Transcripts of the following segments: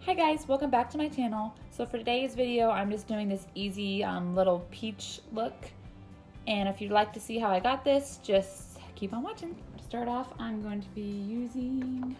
Hi guys, welcome back to my channel. So for today's video, I'm just doing this easy little peach look. And if you'd like to see how I got this, just keep on watching. To start off, I'm going to be using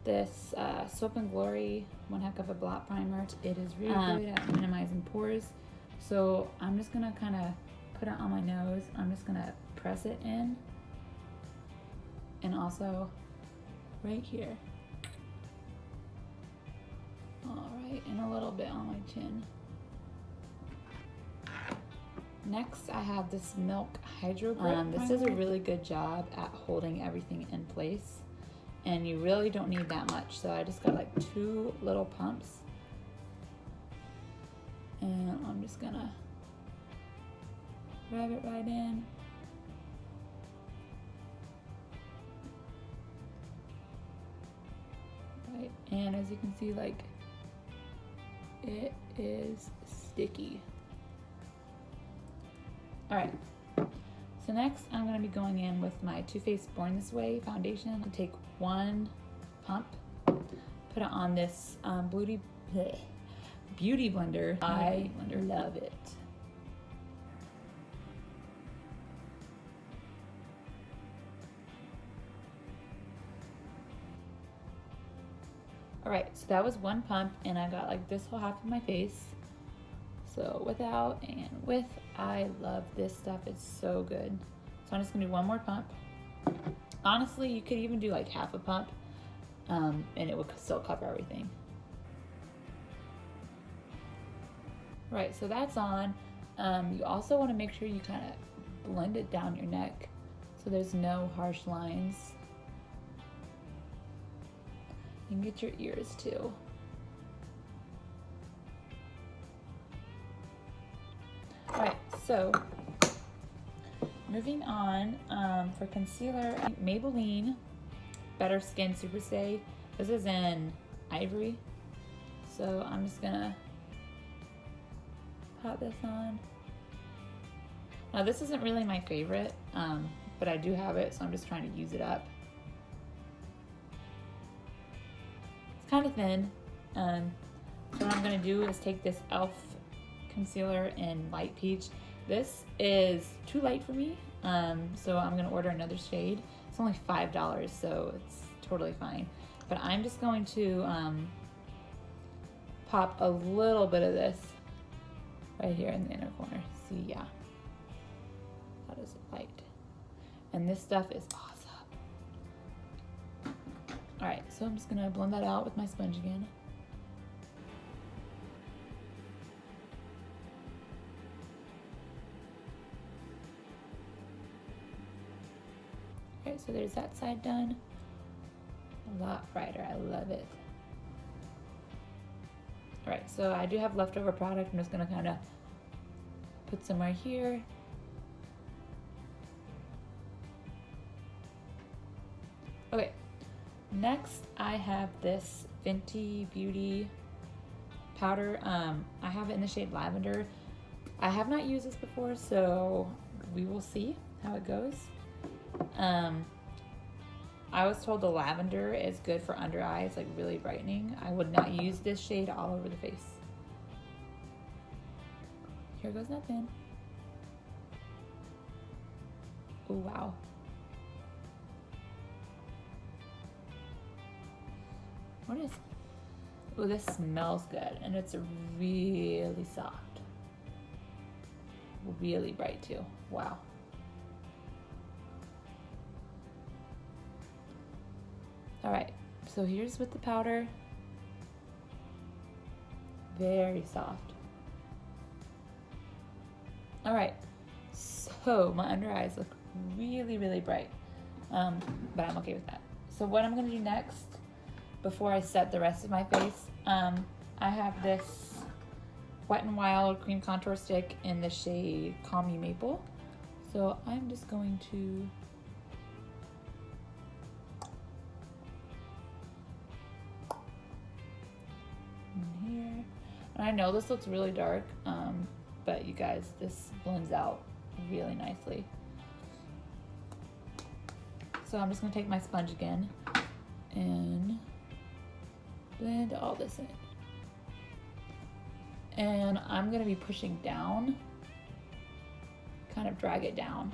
this Soap & Glory One Heck of a Blot Primer. It is really good at minimizing pores. So I'm just gonna kind of put it on my nose. I'm just gonna press it in. And also right here. Alright, and a little bit on my chin. Next, I have this Milk Hydro Grip. This does a really good job at holding everything in place. And you really don't need that much. So I just got like 2 little pumps. And I'm just gonna rub it right in. Right, and as you can see, like, it is sticky. Alright, so next I'm going to be going in with my Too Faced Born This Way foundation. I'm going to take 1 pump, put it on this beauty blender. I love it. Alright, so that was 1 pump, and I got like this whole half of my face. So without and with, I love this stuff. It's so good. So I'm just gonna do 1 more pump. Honestly, you could even do like half a pump, and it would still cover everything. Right, so that's on. You also want to make sure you kind of blend it down your neck so there's no harsh lines. You can get your ears too. Alright, so moving on, for concealer, Maybelline Better Skin Super Stay. This is in Ivory. So I'm just gonna pop this on. Now this isn't really my favorite, but I do have it, so I'm just trying to use it up. Kind of thin. So what I'm going to do is take this e.l.f. concealer in light peach. This is too light for me, so I'm going to order another shade. It's only $5, so it's totally fine. But I'm just going to pop a little bit of this right here in the inner corner. See, yeah, that is light. And this stuff is awesome. Alright, so I'm just going to blend that out with my sponge again. Alright, so there's that side done. A lot brighter, I love it. Alright, so I do have leftover product. I'm just going to kind of put some right here. Okay. Next, I have this Fenty Beauty powder. I have it in the shade Lavender. I have not used this before, so we will see how it goes. I was told the lavender is good for under eyes, like really brightening. I would not use this shade all over the face. Here goes nothing. Oh, wow. What is, oh, this smells good, and it's really soft. Really bright too, wow. All right, so here's with the powder. Very soft. All right, so my under eyes look really, really bright, but I'm okay with that. So what I'm gonna do next, before I set the rest of my face, I have this Wet n Wild Cream Contour Stick in the shade Call Me Maple. So I'm just going to in here. And I know this looks really dark, but you guys, this blends out really nicely. So I'm just gonna take my sponge again and Blend all this in. And I'm gonna be pushing down, kind of drag it down.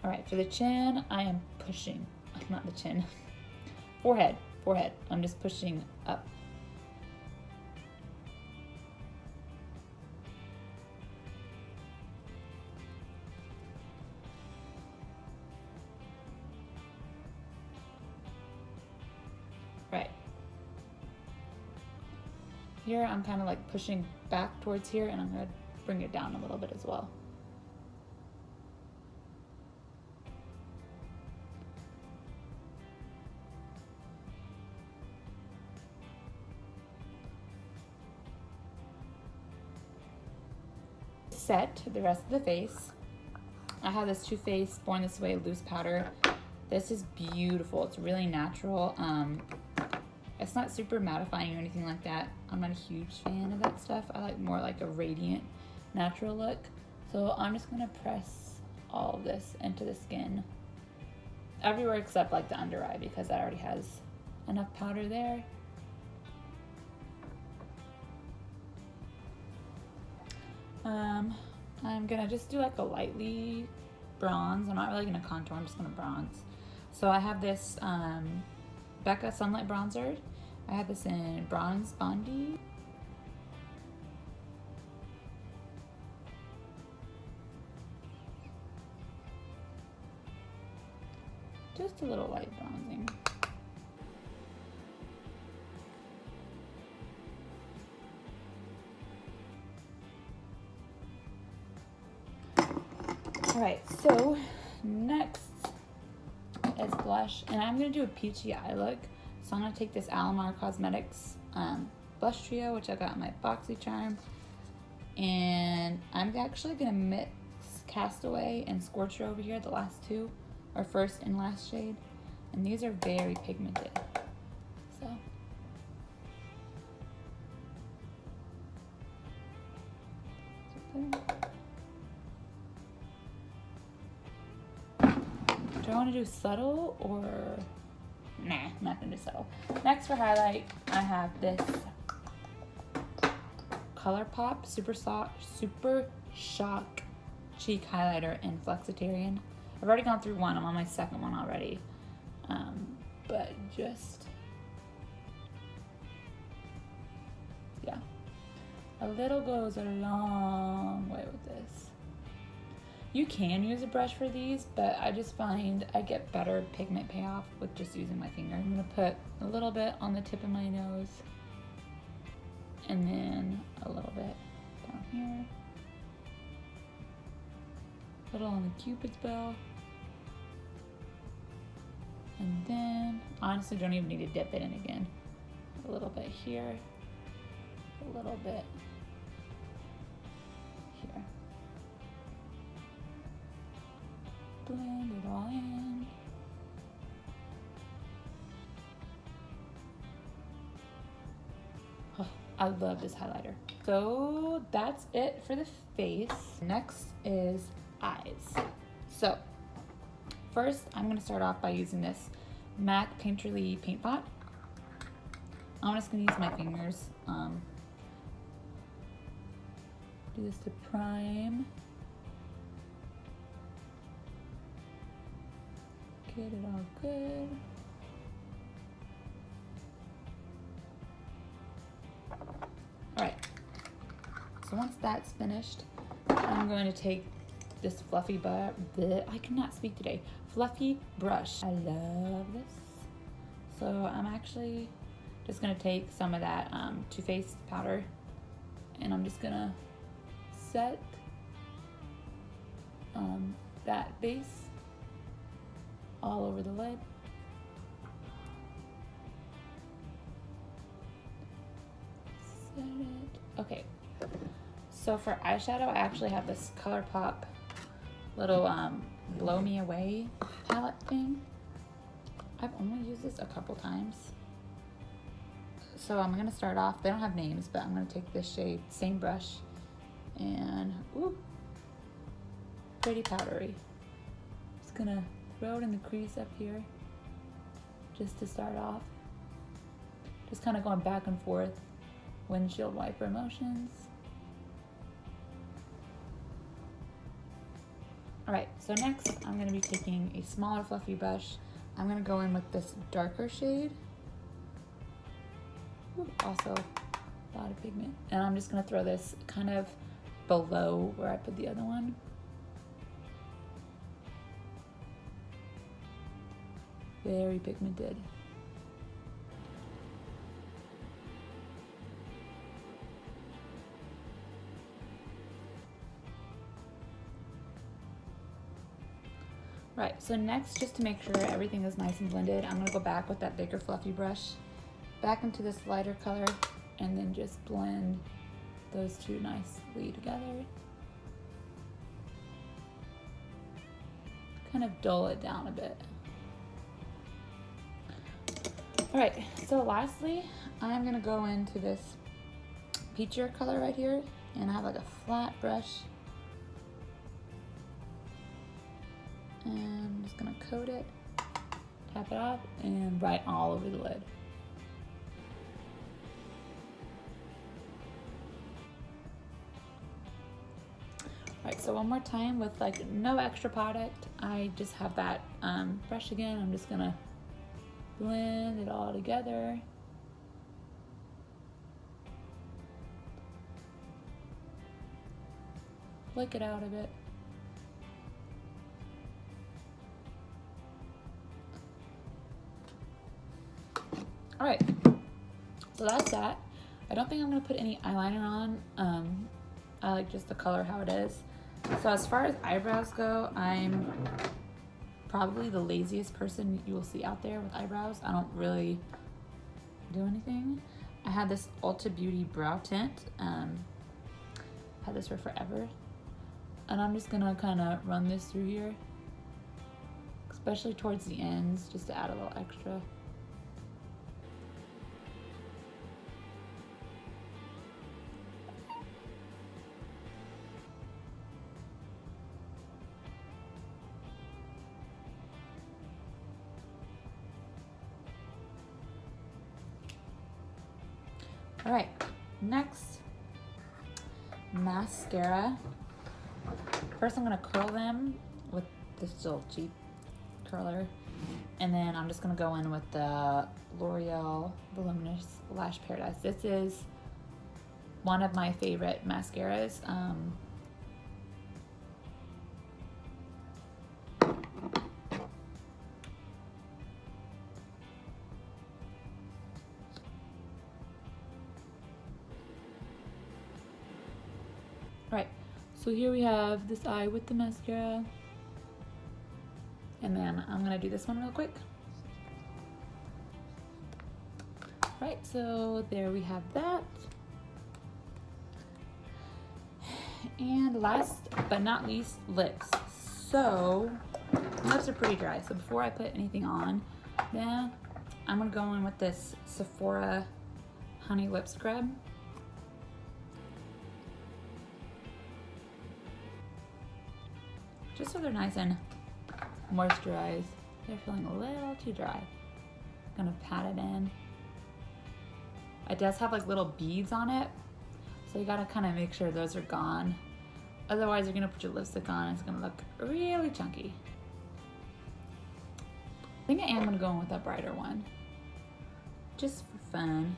All right, for the chin, I am pushing, not the chin, forehead, I'm just pushing up. Right. Here, I'm kind of like pushing back towards here, and I'm gonna bring it down a little bit as well. Set the rest of the face. I have this Too Faced Born This Way loose powder. This is beautiful. It's really natural. It's not super mattifying or anything like that. I'm not a huge fan of that stuff. I like more like a radiant, natural look. So I'm just gonna press all of this into the skin. Everywhere except like the under eye, because that already has enough powder there. I'm gonna just do like a lightly bronze. I'm not really gonna contour, I'm just gonna bronze. So I have this Becca Sunlit bronzer. I have this in Bronze Bondi. Just a little light bronzing. All right, so next is blush, and I'm gonna do a peachy eye look. So I'm gonna take this Alamar Cosmetics blush trio, which I got in my BoxyCharm, and I'm actually gonna mix Castaway and Scorcher over here. The last two are first and last shade, and these are very pigmented. So do I want to do subtle or nah? I'm not gonna do subtle. Next for highlight, I have this Colourpop Super Shock Cheek Highlighter in Flexitarian. I've already gone through one. I'm on my second one already. But just, yeah. A little goes a long way with this. You can use a brush for these, but I just find I get better pigment payoff with just using my finger. I'm gonna put a little bit on the tip of my nose, and then a little bit down here. A little on the Cupid's bow. And then, honestly, don't even need to dip it in again. A little bit here, a little bit here. Blend it all in. Oh, I love this highlighter. So that's it for the face. Next is eyes. So first, I'm gonna start off by using this MAC Painterly paint pot. I'm just gonna use my fingers. Do this to prime. Get it all good. All right, so once that's finished, I'm going to take this fluffy I cannot speak today. Fluffy brush. I love this. So I'm actually just gonna take some of that Too Faced powder, and I'm just gonna set that base all over the lid. Set it. Okay. So for eyeshadow, I actually have this Colourpop little Blow Me Away palette thing. I've only used this a couple times. so I'm gonna start off, they don't have names, but I'm gonna take this shade, same brush, and ooh, pretty powdery. Just gonna throw it in the crease up here, just to start off. Just kind of going back and forth, windshield wiper motions. All right, so next I'm gonna be taking a smaller fluffy brush. I'm gonna go in with this darker shade. Ooh, also a lot of pigment. And I'm just gonna throw this kind of below where I put the other one. Very pigmented. Right, so next, just to make sure everything is nice and blended, I'm gonna go back with that bigger fluffy brush, back into this lighter color, and then just blend those two nicely together. Kind of dull it down a bit. All right, so lastly, I'm gonna go into this peachier color right here, and I have like a flat brush. And I'm just gonna coat it, tap it off, and write all over the lid. All right, so one more time with like no extra product. I just have that brush again. I'm just gonna blend it all together. Flick it out a bit. All right, so that's that. I don't think I'm gonna put any eyeliner on. I like just the color how it is. So as far as eyebrows go, I'm probably the laziest person you will see out there with eyebrows. I don't really do anything. I had this Ulta Beauty brow tint. Had this for forever. And I'm just gonna kind of run this through here, especially towards the ends, just to add a little extra. All right, next, mascara. First I'm gonna curl them with this little cheap curler, and then I'm just gonna go in with the L'Oreal Voluminous Lash Paradise. This is one of my favorite mascaras. Right, so here we have this eye with the mascara, and then I'm gonna do this one real quick. Right, so there we have that. And last but not least, lips. So lips are pretty dry, so before I put anything on, then I'm gonna go in with this Sephora Honey Lip Scrub. Just so they're nice and moisturized. They're feeling a little too dry. Gonna pat it in. It does have like little beads on it, so you gotta kind of make sure those are gone. Otherwise, you're gonna put your lipstick on and it's gonna look really chunky. I think I am gonna go in with a brighter one, just for fun.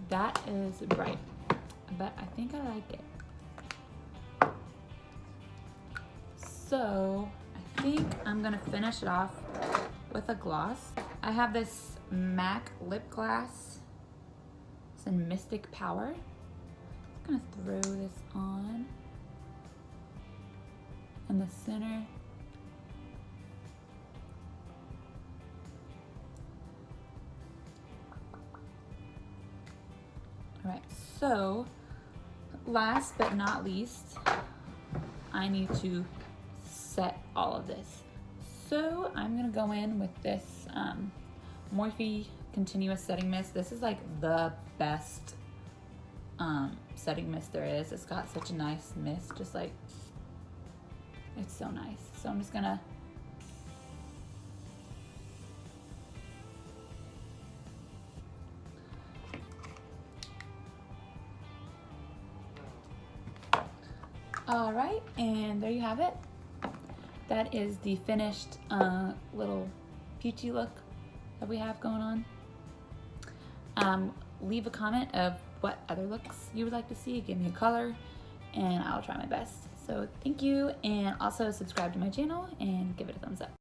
That is bright, but I think I like it. So I think I'm gonna finish it off with a gloss. I have this MAC lip gloss. It's in Mystic Power. I'm gonna throw this on in the center. All right, so last but not least, I need to set all of this. So I'm gonna go in with this Morphe Continuous Setting Mist. This is like the best setting mist there is. It's got such a nice mist, just like, it's so nice. So I'm just gonna all right, and there you have it. That is the finished little peachy look that we have going on. Leave a comment of what other looks you would like to see. Give me a color and I'll try my best. So thank you, and also subscribe to my channel and give it a thumbs up.